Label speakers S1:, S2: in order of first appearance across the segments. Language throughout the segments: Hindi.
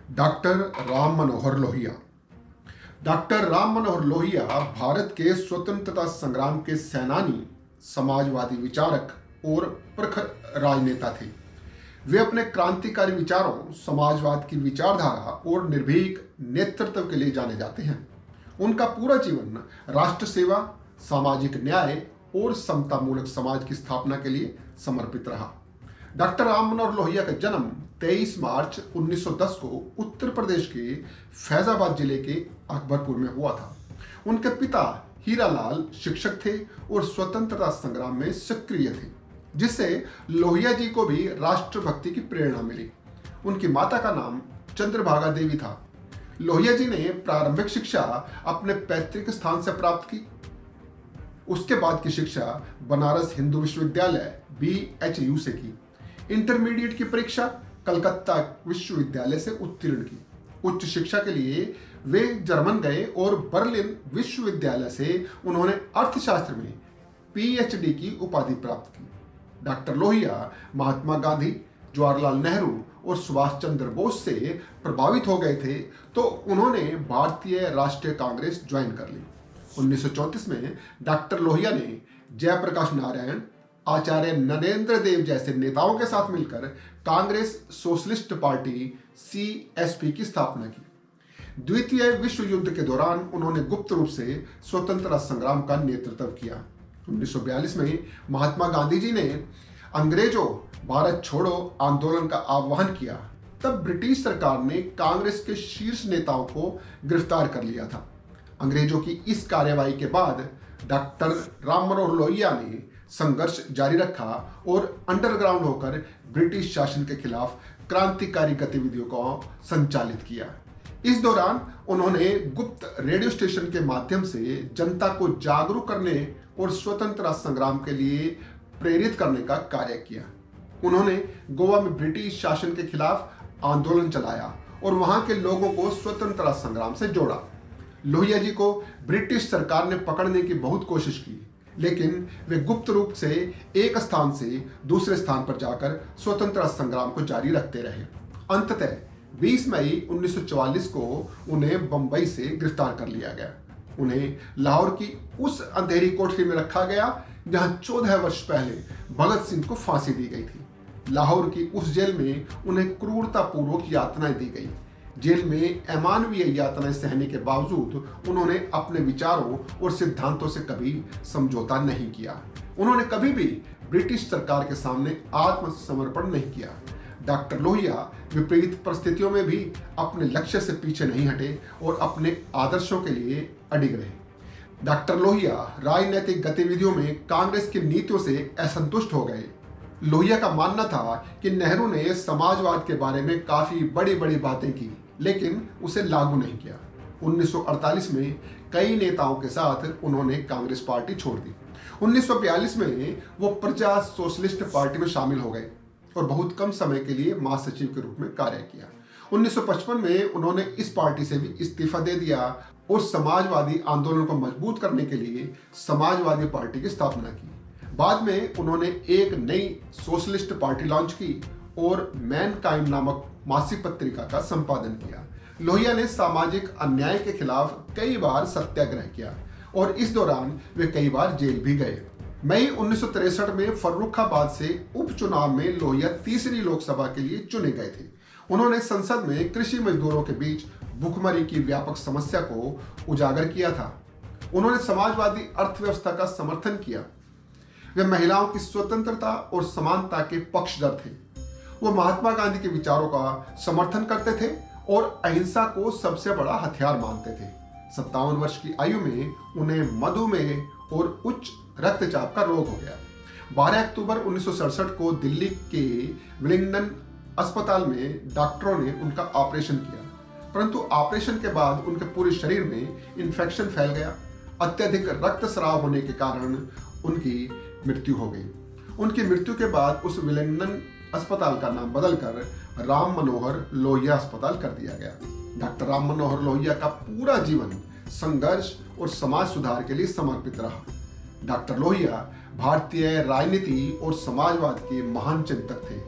S1: डॉक्टर राम मनोहर लोहिया। डॉक्टर राम मनोहर लोहिया भारत के स्वतंत्रता संग्राम के सेनानी, समाजवादी विचारक और प्रखर राजनेता थे। वे अपने क्रांतिकारी विचारों, समाजवाद की विचारधारा और निर्भीक नेतृत्व के लिए जाने जाते हैं। उनका पूरा जीवन राष्ट्र सेवा, सामाजिक न्याय और समतामूलक समाज की स्थापना के लिए समर्पित रहा। डॉक्टर राम मनोहर लोहिया का जन्म 23 मार्च 1910 को उत्तर प्रदेश के फैजाबाद जिले के अकबरपुर में हुआ था। उनके पिता हीरालाल शिक्षक थे और स्वतंत्रता संग्राम में सक्रिय थे, जिससे लोहिया जी को भी राष्ट्रभक्ति की प्रेरणा मिली। उनकी माता का नाम चंद्रभागा देवी था। लोहिया जी ने प्रारंभिक शिक्षा अपने पैतृक स्थान से प्राप्त की। उसके बाद की शिक्षा बनारस हिंदू विश्वविद्यालय BHU से की। इंटरमीडिएट की परीक्षा कलकत्ता विश्वविद्यालय से उत्तीर्ण की। उच्च शिक्षा के लिए वे जर्मन गए और बर्लिन विश्वविद्यालय से उन्होंने अर्थशास्त्र में PhD की उपाधि प्राप्त की। डॉक्टर लोहिया महात्मा गांधी, जवाहरलाल नेहरू और सुभाष चंद्र बोस से प्रभावित हो गए थे, तो उन्होंने भारतीय राष्ट्रीय कांग्रेस ज्वाइन कर ली। 1934 में डॉक्टर लोहिया ने जयप्रकाश नारायण, आचार्य नरेंद्र देव जैसे नेताओं के साथ मिलकर कांग्रेस सोशलिस्ट पार्टी CSP की स्थापना की। द्वितीय विश्व युद्ध के दौरान उन्होंने गुप्त रूप से स्वतंत्रता संग्राम का नेतृत्व किया। 1942 में महात्मा गांधी जी ने अंग्रेजों भारत छोड़ो आंदोलन का आह्वान किया। तब ब्रिटिश सरकार ने कांग्रेस के शीर्ष नेताओं को गिरफ्तार कर लिया था। अंग्रेजों की इस कार्यवाही के बाद डॉक्टर राम मनोहर लोहिया ने संघर्ष जारी रखा और अंडरग्राउंड होकर ब्रिटिश शासन के खिलाफ क्रांतिकारी गतिविधियों को संचालित किया। इस दौरान उन्होंने गुप्त रेडियो स्टेशन के माध्यम से जनता को जागरूक करने और स्वतंत्रता संग्राम के लिए प्रेरित करने का कार्य किया। उन्होंने गोवा में ब्रिटिश शासन के खिलाफ आंदोलन चलाया और वहां के लोगों को स्वतंत्रता संग्राम से जोड़ा। लोहिया जी को ब्रिटिश सरकार ने पकड़ने की बहुत कोशिश की, लेकिन वे गुप्त रूप से एक स्थान से दूसरे स्थान पर जाकर स्वतंत्रता संग्राम को जारी रखते रहे। अंततः 20 मई 1944 को उन्हें बंबई से गिरफ्तार कर लिया गया। उन्हें लाहौर की उस अंधेरी कोठरी में रखा गया जहां 14 वर्ष पहले भगत सिंह को फांसी दी गई थी। लाहौर की उस जेल में उन्हें क्रूरतापूर्वक यातनाएं दी गई। जेल में अमानवीय यातनाएं सहने के बावजूद उन्होंने अपने विचारों और सिद्धांतों से कभी समझौता नहीं किया। उन्होंने कभी भी ब्रिटिश सरकार के सामने आत्मसमर्पण नहीं किया। डॉक्टर लोहिया विपरीत परिस्थितियों में भी अपने लक्ष्य से पीछे नहीं हटे और अपने आदर्शों के लिए अडिग रहे। डॉक्टर लोहिया राजनीतिक गतिविधियों में कांग्रेस की नीतियों से असंतुष्ट हो गए। लोहिया का मानना था कि नेहरू ने समाजवाद के बारे में काफी बड़ी बड़ी बातें की, लेकिन उसे लागू नहीं किया। 1948 में कई नेताओं के साथ उन्होंने कांग्रेस पार्टी छोड़ दी। 1942 में वो प्रजा सोशलिस्ट पार्टी में शामिल हो गए और बहुत कम समय के लिए महासचिव के रूप में कार्य किया। 1955 में उन्होंने इस पार्टी से भी इस्तीफा दे दिया और समाजवादी आंदोलन को मजबूत करने के लिए समाजवादी पार्टी की स्थापना की। बाद में उन्होंने एक नई सोशलिस्ट पार्टी लॉन्च की और मैनकाइंड नामक मासिक पत्रिका का संपादन किया। लोहिया ने सामाजिक अन्याय के खिलाफ कई बार सत्याग्रह किया और इस दौरान वे कई बार जेल भी गए। मई 1963 में फर्रुखाबाद से उपचुनाव में लोहिया तीसरी लोकसभा के लिए चुने गए थे। उन्होंने संसद में कृषि मजदूरों के बीच भुखमरी की व्यापक समस्या को उजागर किया था। उन्होंने समाजवादी अर्थव्यवस्था का समर्थन किया। वे महिलाओं की स्वतंत्रता और समानता के पक्षधर थे। वो महात्मा गांधी के विचारों का समर्थन करते थे और अहिंसा को सबसे बड़ा हथियार मानते थे। 57 वर्ष की आयु में उन्हें मधुमेह और उच्च रक्तचाप का रोग हो गया। 12 अक्टूबर 1967 को दिल्ली के विलिंगडन अस्पताल में डॉक्टरों ने उनका ऑपरेशन किया, परंतु ऑपरेशन के बाद उनके पूरे शरीर में इन्फेक्शन फैल गया। अत्यधिक रक्तस्राव होने के कारण उनकी मृत्यु हो गई। उनकी मृत्यु के बाद उस विलिंगडन अस्पताल का नाम बदलकर राम मनोहर लोहिया अस्पताल कर दिया गया। डॉक्टर राम मनोहर लोहिया का पूरा जीवन संघर्ष और समाज सुधार के लिए समर्पित रहा। डॉक्टर लोहिया भारतीय राजनीति और समाजवाद के महान चिंतक थे।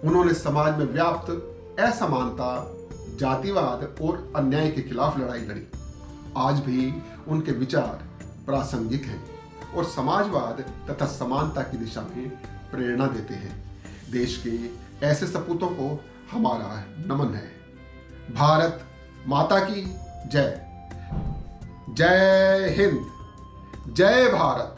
S1: उन्होंने समाज में व्याप्त असमानता, जातिवाद और अन्याय के खिलाफ लड़ाई लड़ी। आज भी उनके विचार प्रासंगिक हैं और समाजवाद तथा समानता की दिशा में प्रेरणा देते हैं। देश के ऐसे सपूतों को हमारा नमन है। भारत माता की जय। जय हिंद, जय भारत।